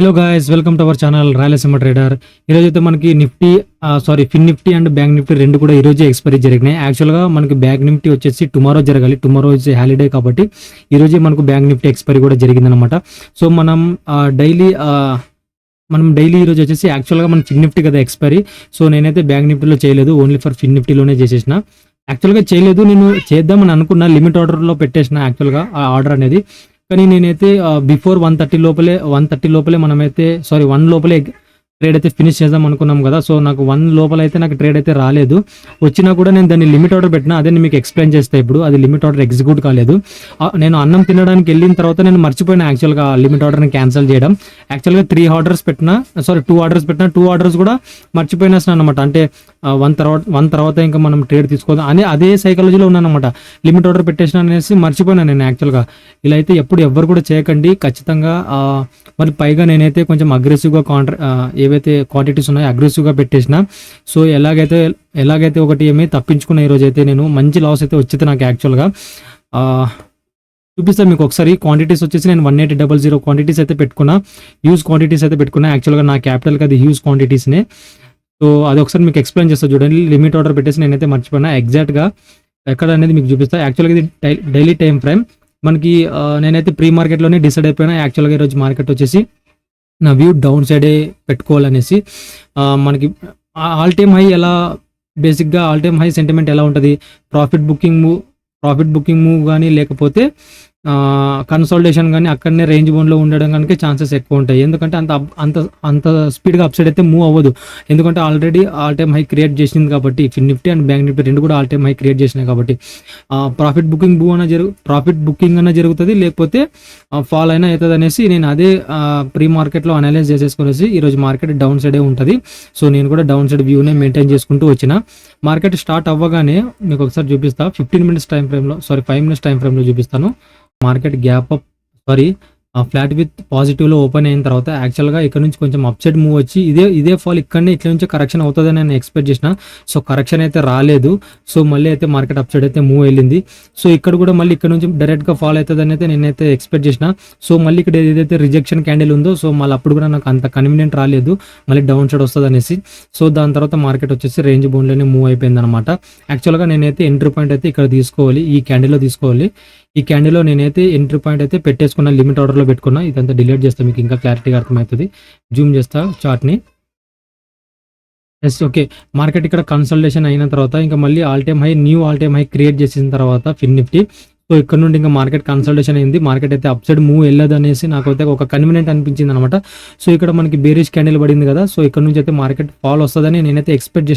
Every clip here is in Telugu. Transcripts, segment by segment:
Hello guys, welcome to our channel Rayalaseema trader. ఈరోజు అయితే మనకి Nifty Fin Nifty and bank Nifty రెండు కూడా ఈరోజు ఎక్స్పైరీ జరిగినాయి. యాక్చువల్గా మనకి బ్యాంక్ నిఫ్టీ వచ్చేసి టుమారో జరగాలి. టుమారో వచ్చి హాలిడే కాబట్టి ఈరోజు మనకు బ్యాంక్ నిఫ్టీ ఎక్స్పైరీ కూడా జరిగిందనమాట. సో మనం డైలీ ఈరోజు వచ్చేసి యాక్చువల్గా మన ఫిన్ నిఫ్టీ కదా ఎక్స్పైరీ. సో నేనైతే బ్యాంక్ నిఫ్టీలో చేయలేదు, ఓన్లీ ఫర్ ఫిన్ నిఫ్టీలోనే చేసేసిన. యాక్చువల్గా చేయలేదు, నేను చేద్దామని అనుకున్న లిమిట్ ఆర్డర్లో పెట్టేసిన యాక్చువల్గా ఆ ఆర్డర్ అనేది. కానీ నేనైతే బిఫోర్ 1:30 లోపలే మనమైతే 1 లోపలే ట్రేడ్ అయితే ఫినిష్ చేద్దాం అనుకున్నాం కదా. సో నాకు 1 లోపల అయితే నాకు ట్రేడ్ అయితే రాలేదు. వచ్చినా కూడా నేను దాన్ని లిమిట్ ఆర్డర్ పెట్టినా, అదే మీకు ఎక్స్ప్లెయిన్ చేస్తే ఇప్పుడు అది లిమిట్ ఆర్డర్ ఎగ్జిక్యూట్ కాలేదు. నేను అన్నం తినడానికి వెళ్ళిన తర్వాత నేను మర్చిపోయినా యాక్చువల్గా లిమిట్ ఆర్డర్ని క్యాన్సిల్ చేయడం. యాక్చువల్గా 2 ఆర్డర్స్ పెట్టినా 2 ఆర్డర్స్ కూడా మర్చిపోయినాసిన అనమాట. అంటే 1 తర్వాత ఇంకా మనం ట్రేడ్ తీసుకోదాం అని అదే సైకాలజీలో ఉన్నానమాట. లిమిట్ ఆర్డర్ పెట్టేసిన అనేసి మర్చిపోయినా నేను యాక్చువల్గా. ఇలా అయితే ఎప్పుడు ఎవ్వరు కూడా చేయకండి ఖచ్చితంగా. మరి పైగా నేనైతే కొంచెం అగ్రెసివ్గా ఏవైతే క్వాంటిటీస్ ఉన్నాయో అగ్రెసివ్గా పెట్టేసిన. సో ఎలాగైతే ఒకటి ఏమీ తప్పించుకున్న ఈరోజు అయితే నేను మంచి లాస్ అయితే వచ్చింది నాకు. యాక్చువల్గా చూపిస్తాను మీకు ఒకసారి. క్వాంటిటీస్ వచ్చేసి నేను 1800 క్వాంటిటీస్ అయితే పెట్టుకున్నా, హ్యూజ్ క్వాంటిటీస్ అయితే పెట్టుకున్నా. యాక్చువల్గా నా క్యాపిటల్కి అది హ్యూజ్ క్వాంటిటీస్నే. సో అది ఒకసారి మీకు ఎక్స్ప్లెయిన్ చేస్తా చూడండి. లిమిట్ ఆర్డర్ పెట్టేసి నేనైతే మర్చిపోయినా ఎగ్జాక్ట్గా ఎక్కడ అనేది మీకు చూపిస్తా. యాక్చువల్గా ఇది డైలీ టైం ఫ్రేమ్ మనకి. నేనైతే ప్రీ మార్కెట్లోనే డిసైడ్ అయిపోయినా యాక్చువల్గా ఈరోజు మార్కెట్ వచ్చేసి నా వ్యూ డౌన్ సైడే పెట్టుకోవాలనేసి. మనకి ఆల్ టైమ్ హై ఎలా, బేసిక్గా ఆల్ టైమ్ హై సెంటిమెంట్ ఎలా ఉంటుంది, ప్రాఫిట్ బుకింగ్ మూవ్ కానీ లేకపోతే కన్సల్టేషన్ కానీ అక్కడనే రేంజ్ బౌండ్లో ఉండడం కనుక ఛాన్సెస్ ఎక్కువ ఉంటాయి. ఎందుకంటే అంత స్పీడ్గా అప్సైడ్ అయితే మూవ్ అవ్వదు. ఎందుకంటే already all time high create చేసింది కాబట్టి ఫిన్ నిఫ్టీ అండ్ బ్యాంక్ నిఫ్టీ రెండు కూడా ఆల్ టైమ్ హై క్రియేట్ చేసినాయి కాబట్టి ప్రాఫిట్ బుకింగ్ అన్న జరుగుతుంది, లేకపోతే ఫాల్ అయినా అవుతుంది అనేసి నేను అదే ప్రీ మార్కెట్లో అనలైజ్ చేసేసుకునేసి ఈరోజు మార్కెట్ డౌన్ సైడే ఉంటుంది. సో నేను కూడా డౌన్ సైడ్ వ్యూనే మెయింటైన్ చేసుకుంటూ వచ్చిన. మార్కెట్ స్టార్ట్ అవ్వగానే మీకు ఒకసారి చూపిస్తా. 5 మినిట్స్ టైం ఫ్రేమ్లో చూపిస్తాను. Market gap up flat with పాజిటివ్లో ఓపెన్ అయిన తర్వాత యాక్చువల్గా ఇక్కడ నుంచి కొంచెం అప్సైడ్ మూవ్ వచ్చి ఇదే ఫాల్ ఇక్కడనే ఇట్లా నుంచి కరెక్షన్ అవుతుందని నేను ఎక్స్పెక్ట్ చేసిన. సో కరెక్షన్ అయితే రాలేదు. సో మళ్ళీ అయితే మార్కెట్ అప్సైడ్ అయితే మూవ్ వెళ్ళింది. సో ఇక్కడ కూడా మళ్ళీ ఇక్కడ నుంచి డైరెక్ట్గా ఫాల్ అవుతుందని అయితే నేనైతే ఎక్స్పెక్ట్ చేసిన. సో మళ్ళీ ఇక్కడ ఏదైతే రిజెక్షన్ క్యాండిల్ ఉందో, సో మళ్ళీ అప్పుడు కూడా నాకు అంత కన్వీనియంట్ రాలేదు, మళ్ళీ డౌన్ సైడ్ వస్తుంది అనేసి. సో దాని తర్వాత మార్కెట్ వచ్చేసి రేంజ్ బౌండ్లోనే మూవ్ అయిపోయింది అనమాట. యాక్చువల్గా నేనైతే ఎంట్రీ పాయింట్ అయితే ఇక్కడ తీసుకోవాలి, ఈ క్యాండిల్లో తీసుకోవాలి. ఈ క్యాండిల్లో నేనైతే ఎంట్రీ పాయింట్ అయితే పెట్టేసుకున్నా, లిమిట్ ఆర్డర్లో పెట్టుకున్నా. ఇదంతా డిలీట్ చేస్తా, మీకు ఇంకా క్లారిటీగా అర్థమవుతుంది. జూమ్ చేస్తా చార్ట్ని. Yes, okay. మార్కెట్ ఇక్కడ కన్సల్టేషన్ అయిన తర్వాత ఇంకా మళ్ళీ new all time high create చేసిన తర్వాత ఫిన్ నిఫ్టీ. సో ఇక్కడ నుండి ఇంకా మార్కెట్ కన్సల్టేషన్ అయింది. మార్కెట్ అయితే అప్ సైడ్ మూవ్ వెళ్ళదు అనేసి నాకు అయితే ఒక కన్వీనియంట్ అనిపించింది అనమాట. సో ఇక్కడ మనకి బేరిష్ క్యాండిల్ పడింది కదా. సో ఇక్కడ నుంచి అయితే మార్కెట్ ఫాల్ వస్తుందని నేనైతే ఎక్స్పెక్ట్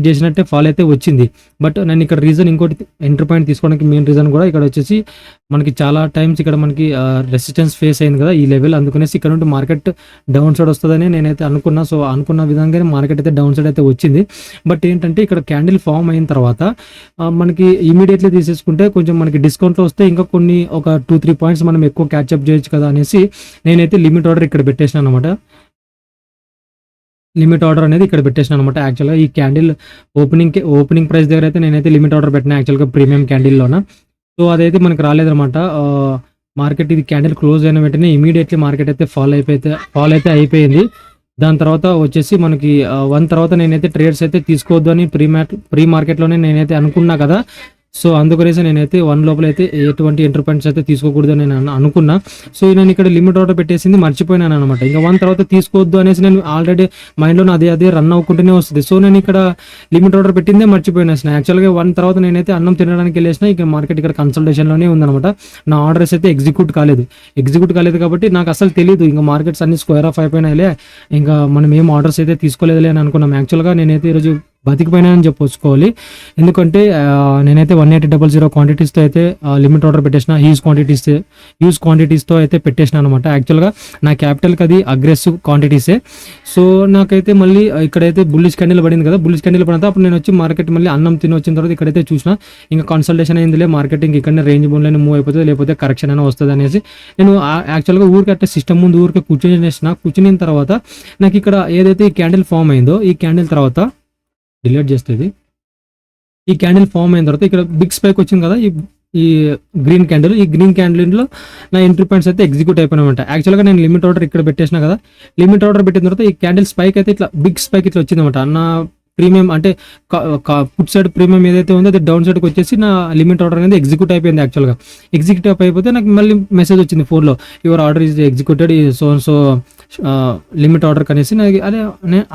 చేసినట్టే ఫాల్ అయితే వచ్చింది. బట్ నేను ఇక్కడ రీజన్ ఇంకోటి ఎంట్రీ పాయింట్ తీసుకోవడానికి మెయిన్ రీజన్ కూడా ఇక్కడ వచ్చేసి మనకి చాలా టైమ్స్ ఇక్కడ మనకి రెసిస్టెన్స్ ఫేస్ అయింది కదా ఈ లెవెల్. అందుకనేసి ఇక్కడ నుండి మార్కెట్ డౌన్ సైడ్ వస్తుందని నేనైతే అనుకున్నా. సో అనుకున్న విధంగానే మార్కెట్ అయితే డౌన్ సైడ్ అయితే వచ్చింది. బట్ ఏంటంటే ఇక్కడ క్యాండిల్ ఫామ్ అయిన తర్వాత మనకి ఇమీడియట్లీ తీసేసుకుంటే కొంచెం మనకి డిస్కౌంట్లో వస్తే ఇంకా ఒక 2-3 పాయింట్స్ మనం ఎక్కువ క్యాచ్అప్ చేయొచ్చు కదా అనేసి నేనైతే లిమిట్ ఆర్డర్ ఇక్కడ పెట్టేసిన అనమాట. లిమిట్ ఆర్డర్ అనేది ఇక్కడ పెట్టేసిన అనమాట. యాక్చువల్గా ఈ క్యాండిల్ ఓపెనింగ్ ప్రైస్ దగ్గర అయితే నేనైతే లిమిట్ ఆర్డర్ పెట్టిన యాక్చువల్గా ప్రీమియం క్యాండిల్లోన. సో అదైతే మనకు రాలేదనమాట. మార్కెట్ ఇది క్యాండిల్ క్లోజ్ అయిన వెంటనే ఇమీడియట్లీ మార్కెట్ అయితే ఫాల్ అయితే అయిపోయింది. దాని తర్వాత వచ్చేసి మనకి 1 తర్వాత నేనైతే ట్రేడ్స్ అయితే తీసుకోవద్దు అని ప్రీ మార్కెట్లోనే నేనైతే అనుకున్నా కదా. సో అందుకనేసి నేనైతే 1 లోపల అయితే ఎటువంటి ఎంట్రీ పాయింట్స్ అయితే తీసుకోకూడదు అని నేను అనుకున్నా. సో నేను ఇక్కడ లిమిట్ ఆర్డర్ పెట్టేసింది మర్చిపోయినాను అనమాట. ఇంకా 1 తర్వాత తీసుకోవద్దు అనేసి నేను ఆల్రెడీ మైండ్లో అదే రన్ అవ్వకుంటూనే వస్తుంది. సో నేను ఇక్కడ లిమిట్ ఆర్డర్ పెట్టిందే మర్చిపోయినాసిన. యాక్చువల్గా 1 తర్వాత నేనైతే అన్నం తినడానికి వెళ్ళేసిన. ఇక మార్కెట్ ఇక్కడ కన్సల్టేషన్లోనే ఉందనమాట. నా ఆర్డర్స్ అయితే ఎగ్జిక్యూట్ కాలేదు కాబట్టి నాకు అసలు తెలియదు. ఇంకా మార్కెట్స్ అన్ని స్క్వేర్ ఆఫ్ అయిపోయినాయిలే, ఇంకా మనం ఏం ఆర్డర్స్ అయితే తీసుకోలేదులే అని అనుకున్నాం. యాక్చువల్గా నేనైతే ఈరోజు బతికిపోయినాయని చెప్పుకోవాలి. ఎందుకంటే నేనైతే 1800 క్వాంటిటీస్తో అయితే లిమిట్ ఆర్డర్ పెట్టేసిన, హ్యూజ్ క్వాంటిటీస్తో అయితే పెట్టేసిన అనమాట. యాక్చువల్గా నా క్యాపిటల్కి అది అగ్రెసివ్ క్వాంటిటీసే. సో నాకైతే మళ్ళీ ఇక్కడైతే బుల్లిష్ క్యాండిల్ పడింది కదా. బుల్లిష్ క్యాండిల్ పడిన అప్పుడు నేను వచ్చి మార్కెట్ మళ్ళీ అన్నం తిని వచ్చిన తర్వాత ఇక్కడైతే చూసిన ఇంకా కన్సల్టేషన్ అయిందిలే, మార్కెటింగ్ ఇక్కడనే రేంజ్ బౌండ్లోనే మూవ్ అయిపోతుంది, లేకపోతే కరెక్షన్ అయినా వస్తుంది అనేసి నేను యాక్చువల్గా ఊరికే సిస్టమ్ ముందు ఊరికే కూర్చున్న తర్వాత నాకు ఇక్కడ ఏదైతే ఈ క్యాండిల్ ఫామ్ అయిందో, ఈ క్యాండిల్ తర్వాత డిలీట్ చేస్తుంది. ఈ క్యాండిల్ ఫామ్ అయిన తర్వాత ఇక్కడ బిగ్ స్పైక్ వచ్చింది కదా. ఈ గ్రీన్ క్యాండిల్, ఈ గ్రీన్ క్యాండిల్లో నా ఎంట్రీ పాయింట్స్ అయితే ఎగ్జిక్యూట్ అయిపోయినామంట. యాక్చువల్గా నేను లిమిట్ ఆర్డర్ ఇక్కడ పెట్టేసిన కదా, లిమిట్ ఆర్డర్ పెట్టిన తర్వాత ఈ క్యాండిల్ స్పైక్ అయితే ఇట్లా బిగ్ స్పైక్ ఇట్లా వచ్చిందన్నమాట. నా ప్రీమియం అంటే పుట్ సైడ్ ప్రీమియం ఏదైతే ఉందో అది డౌన్ సైడ్కి వచ్చేసి నా లిమిట్ ఆర్డర్ అనేది ఎగ్జిక్యూట్ అయిపోయింది. యాక్చువల్గా ఎగ్జిక్యూట్ అయిపోతే నాకు మళ్ళీ మెసేజ్ వచ్చింది ఫోన్లో, your order is executed so limit order అనేసి నాకు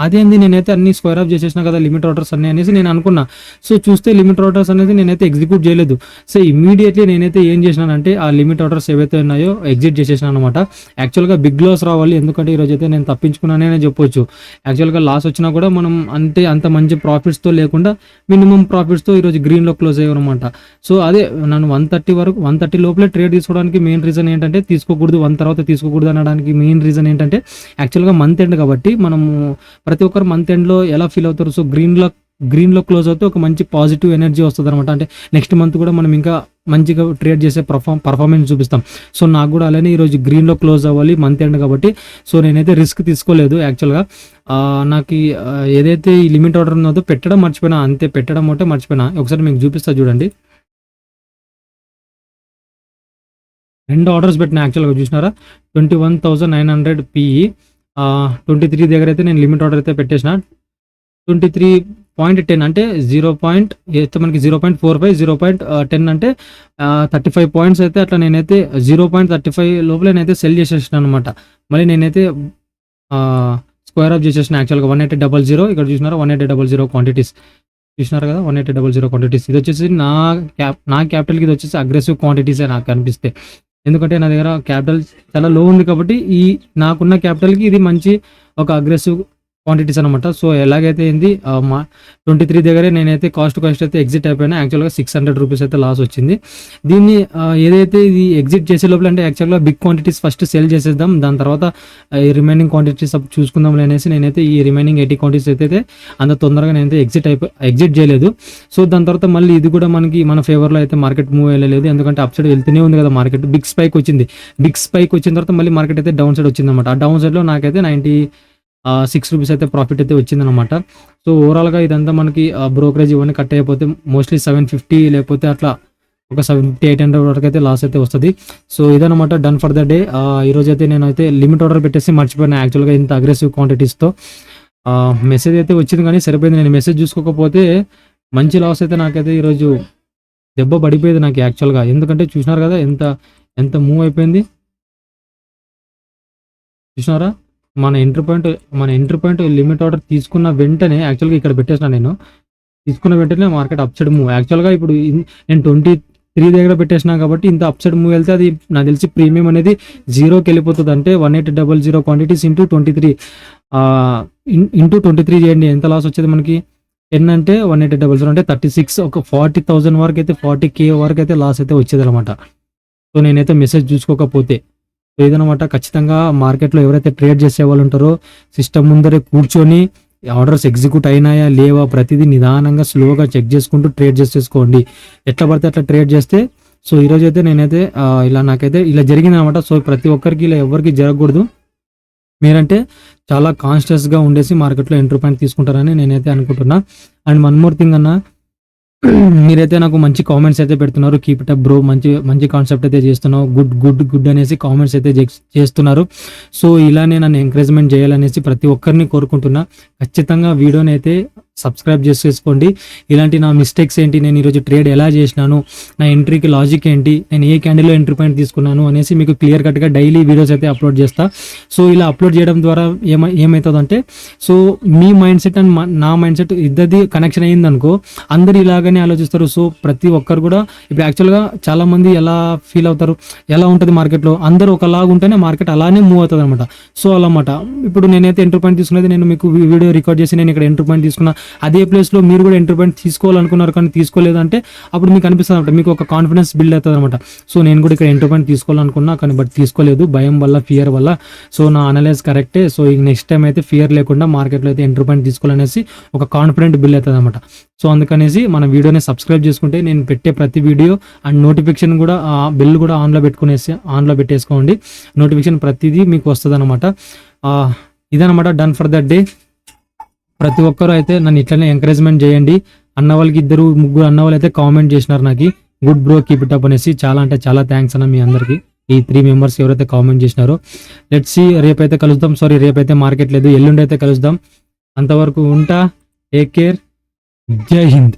అదేంది నేనైతే అన్ని స్క్వేర్ ఆఫ్ చేసేసిన కదా లిమిట్ ఆర్డర్స్ అన్ని అనేసి నేను అనుకున్నా. సో చూస్తే లిమిట్ ఆర్డర్స్ అనేది నేనైతే ఎగ్జిక్యూట్ చేయలేదు. సో ఇమీడియట్లీ నేనైతే ఏం చేసినానంటే ఆ లిమిట్ ఆర్డర్స్ ఏవైతే ఉన్నాయో ఎగ్జిట్ చేసేసినాను అనమాట. యాక్చువల్గా బిగ్ లాస్ రావాలి, ఎందుకంటే ఈరోజు అయితే నేను తప్పించుకున్నానే చెప్పొచ్చు. యాక్చువల్గా లాస్ వచ్చినా కూడా మనం అంత మంచి ప్రాఫిట్స్తో లేకుండా మినిమం ప్రాఫిట్స్తో ఈరోజు గ్రీన్లో క్లోజ్ అయ్యామన్నమాట. సో అదే నన్ను 130 లోపలే ట్రేడ్ తీసుకోవడానికి మెయిన్ రీజన్ ఏంటంటే, తీసుకోకూడదు 1 తర్వాత తీసుకోకూడదు అనడానికి మెయిన్ రీజన్ ఏంటంటే, యాక్చువల్గా మంత్ ఎండ్ కాబట్టి మనము ప్రతి ఒక్కరు మంత్ ఎండ్లో ఎలా ఫీల్ అవుతారు. సో గ్రీన్లో క్లోజ్ అవుతే ఒక మంచి పాజిటివ్ ఎనర్జీ వస్తుంది అనమాట. అంటే నెక్స్ట్ మంత్ కూడా మనం ఇంకా మంచిగా ట్రేడ్ చేసే పర్ఫార్మెన్స్ చూపిస్తాం. సో నాకు కూడా అలానే ఈరోజు గ్రీన్లో క్లోజ్ అవ్వాలి మంత్ ఎండ్ కాబట్టి. సో నేనైతే రిస్క్ తీసుకోలేదు. యాక్చువల్గా నాకు ఏదైతే ఈ లిమిట్ ఆర్డర్ ఉన్నదో పెట్టడం మర్చిపోయినా, అంతే పెట్టడం ఒకటే మర్చిపోయినా. ఒకసారి మీకు చూపిస్తా చూడండి. 2 ఆర్డర్స్ పెట్టిన యాక్చువల్గా చూసినారా, 21,900 PE 23 దగ్గర అయితే నేను లిమిట్ ఆర్డర్ అయితే పెట్టేసిన. 23.10 అంటే 0. అయితే మనకి 0.45 0.10 అంటే 35 పాయింట్స్ అయితే అట్లా నేనైతే 0.35 లోపల నేనైతే సెల్ చేసేసిన అనమాట. మళ్ళీ నేనైతే స్క్వేర్ ఆఫ్ చేసేసిన. యాక్చువల్గా 1800 ఇక్కడ చూసినారా, 1800 క్వాంటిటీస్ చూసినారు కదా, 1800 క్వాంటిటీస్. ఇది వచ్చేసి నా క్యాపిటల్కి ఇది వచ్చేసి అగ్రెసివ్ క్వాంటిటీసే నాకు కనిపిస్తే. ఎందుకంటే నా దగ్గర క్యాపిటల్ చాలా లో ఉంది కాబట్టి ఈ నాకున్న క్యాపిటల్కి ఇది మంచి ఒక అగ్రెసివ్ క్వాంటిటీస్ అనమాట. సో ఎలాగైతే ఏంది 23 దగ్గరే నేనైతే కాస్ట్ అయితే ఎగ్జిట్ అయిపోయినా. యాక్చువల్గా 600 రూపీస్ అయితే లాస్ వచ్చింది. దీన్ని ఏదైతే ఇది ఎగ్జిట్ చేసే లోపల అంటే యాక్చువల్గా బిగ్ క్వాంటిటీస్ ఫస్ట్ సెల్ చేసేద్దాం, దాని తర్వాత ఈ రిమైనింగ్ క్వాంటిటీస్ చూసుకుందాం అనేసి నేనైతే ఈ రిమైనింగ్ 80 క్వాంటిటీస్ అయితే అంత తొందరగా నేనైతే ఎగ్జిట్ చేయలేదు. సో దాని తర్వాత మళ్ళీ ఇది కూడా మన ఫేవర్లో అయితే మార్కెట్ మూవ్ వెళ్ళలేదు, ఎందుకంటే అప్ సైడ్ వెళ్తూనే ఉంది కదా మార్కెట్. బిగ్ స్పైక్ వచ్చిన తర్వాత మళ్ళీ మార్కెట్ అయితే డౌన్ సైడ్ వచ్చింది అనమాట. ఆ డౌన్ సైడ్లో నాకైతే 96 రూపీస్ అయితే ప్రాఫిట్ అయితే వచ్చిందనమాట. సో ఓవరాల్గా ఇదంతా మనకి బ్రోకరేజ్ ఇవన్నీ కట్ అయిపోతే మోస్ట్లీ 750 లేకపోతే అట్లా ఒక 750-800 వరకు అయితే లాస్ అయితే వస్తుంది. సో ఇదనమాట డన్ ఫర్ ద డే. ఈరోజు అయితే నేనైతే లిమిట్ ఆర్డర్ పెట్టేసి మర్చిపోయినా. యాక్చువల్గా ఇంత అగ్రెసివ్ క్వాంటిటీస్తో మెసేజ్ అయితే వచ్చింది కానీ సరిపోయింది. నేను మెసేజ్ చూసుకోకపోతే మంచి లాస్ అయితే నాకైతే ఈరోజు దెబ్బ పడిపోయేది నాకు యాక్చువల్గా. ఎందుకంటే చూసినారు కదా ఎంత మూవ్ అయిపోయింది, చూసినారా. మన ఎంట్రీ పాయింట్ లిమిట్ ఆర్డర్ తీసుకున్న వెంటనే యాక్చువల్గా ఇక్కడ పెట్టేసిన. నేను తీసుకున్న వెంటనే మార్కెట్ అప్ సైడ్ మూవ్. యాక్చువల్గా ఇప్పుడు నేను 23 దగ్గర పెట్టేసినా కాబట్టి ఇంత అప్ సైడ్ మూవ్ వెళ్తే అది నాకు తెలిసి ప్రీమియం అనేది 0కి వెళ్ళిపోతుంది. అంటే 1800 క్వాంటిటీస్ ఇంటూ 23 చేయండి, ఎంత లాస్ వచ్చేది మనకి 10 అంటే 1800 అంటే 36, ఒక 40,000 వరకు అయితే 40K వరకు అయితే లాస్ అయితే వచ్చేది అనమాట. సో నేనైతే మెసేజ్ చూసుకోకపోతే ఏదనమాట. ఖచ్చితంగా మార్కెట్లో ఎవరైతే ట్రేడ్ చేసే వాళ్ళు ఉంటారో సిస్టమ్ ముందరే కూర్చొని ఆర్డర్స్ ఎగ్జిక్యూట్ అయినాయా లేవా ప్రతిదీ నిదానంగా స్లోగా చెక్ చేసుకుంటూ ట్రేడ్ చేసేసుకోండి. ఎట్లా పడితే అట్లా ట్రేడ్ చేస్తే. సో ఈరోజు అయితే నేనైతే నాకైతే ఇలా జరిగింది అనమాట. సో ప్రతి ఒక్కరికి ఇలా ఎవరికి జరగకూడదు. మీరంటే చాలా కాన్షియస్గా ఉండేసి మార్కెట్లో ఎంట్రీ పాయింట్ తీసుకుంటారని నేనైతే అనుకుంటున్నా. అండ్ వన్ మోర్ థింగ్ అన్న, మీరైతే నాకు మంచి కామెంట్స్ అయితే పెడుతున్నారు. కీప్ ఇట్ అప్ బ్రో, మంచి కాన్సెప్ట్ అయితే చేస్తున్నావు, గుడ్ అనేసి కామెంట్స్ అయితే చేస్తున్నారు. సో ఇలానే నన్ను ఎంకరేజ్మెంట్ చేయాలనేసి ప్రతి ఒక్కరిని కోరుకుంటున్నా. ఖచ్చితంగా వీడియోని అయితే సబ్స్క్రైబ్ చేసేసుకోండి. ఇలాంటి నా మిస్టేక్స్ ఏంటి, నేను ఈరోజు ట్రేడ్ ఎలా చేసినాను, నా ఎంట్రీకి లాజిక్ ఏంటి, నేను ఏ క్యాండిల్లో ఎంట్రీ పాయింట్ తీసుకున్నాను అనేసి మీకు క్లియర్ కట్గా డైలీ వీడియోస్ అయితే అప్లోడ్ చేస్తా. సో ఇలా అప్లోడ్ చేయడం ద్వారా ఏమవుతుందంటే, so me mind set and నా మైండ్ సెట్ ఇద్దరిది కనెక్షన్ అయ్యింది అనుకో, అందరు ఇలాగనే ఆలోచిస్తారు. సో ప్రతి ఒక్కరు కూడా ఇప్పుడు యాక్చువల్గా చాలా మంది ఎలా ఫీల్ అవుతారు, ఎలా ఉంటుంది మార్కెట్లో, అందరూ ఒకలాగా ఉంటేనే మార్కెట్ అలానే మూవ్ అవుతుంది అనమాట. సో అలా ఇప్పుడు నేనైతే ఎంట్రీ పాయింట్ తీసుకునేది, నేను మీకు వీడియో రికార్డ్ చేసి నేను ఇక్కడ ఎంట్రీ పాయింట్ తీసుకున్నా, అదే ప్లేస్లో మీరు కూడా ఎంట్రీ పాయింట్ తీసుకోవాలనుకున్నారు కానీ తీసుకోలేదు అంటే అప్పుడు మీకు అనిపిస్తుంది అనమాట, మీకు ఒక కాన్ఫిడెన్స్ బిల్డ్ అవుతుంది అనమాట. సో నేను కూడా ఇక్కడ ఎంట్రీ పాయింట్ తీసుకోవాలనుకున్నా కానీ బట్ తీసుకోలేదు, భయం వల్ల, ఫియర్ వల్ల. సో నా అనలైజ్ కరెక్టే. సో ఈ నెక్స్ట్ టైం అయితే ఫియర్ లేకుండా మార్కెట్లో అయితే ఎంట్రీ పాయింట్ తీసుకోవాలనేసి ఒక కాన్ఫిడెంట్ బిల్డ్ అవుతుంది అనమాట. సో అందుకనేసి మన వీడియోని సబ్స్క్రైబ్ చేసుకుంటే నేను పెట్టే ప్రతి వీడియో అండ్ నోటిఫికేషన్ కూడా బెల్ కూడా ఆన్లో పెట్టేసుకోండి. నోటిఫికేషన్ ప్రతిదీ మీకు వస్తుంది అనమాట. ఇదనమాట డన్ ఫర్ దట్ డే. ప్రతి ఒక్కరు అయితే నన్ను ఇట్లనే ఎంకరేజ్మెంట్ చేయండి. అన్న వాళ్ళకి 2-3 అన్న వాళ్ళు అయితే కామెంట్ చేసినారు నాకు, good bro keep it up అనేసి చాలా అంటే చాలా థ్యాంక్స్ అన్న మీ అందరికి. ఈ 3 మెంబర్స్ ఎవరైతే కామెంట్ చేసినారో. లెట్స్ సీ రేపైతే కలుద్దాం. సారీ రేపైతే మార్కెట్ లేదు, ఎల్లుండి అయితే కలుద్దాం. అంతవరకు ఉంటా. Take care. జై హింద్.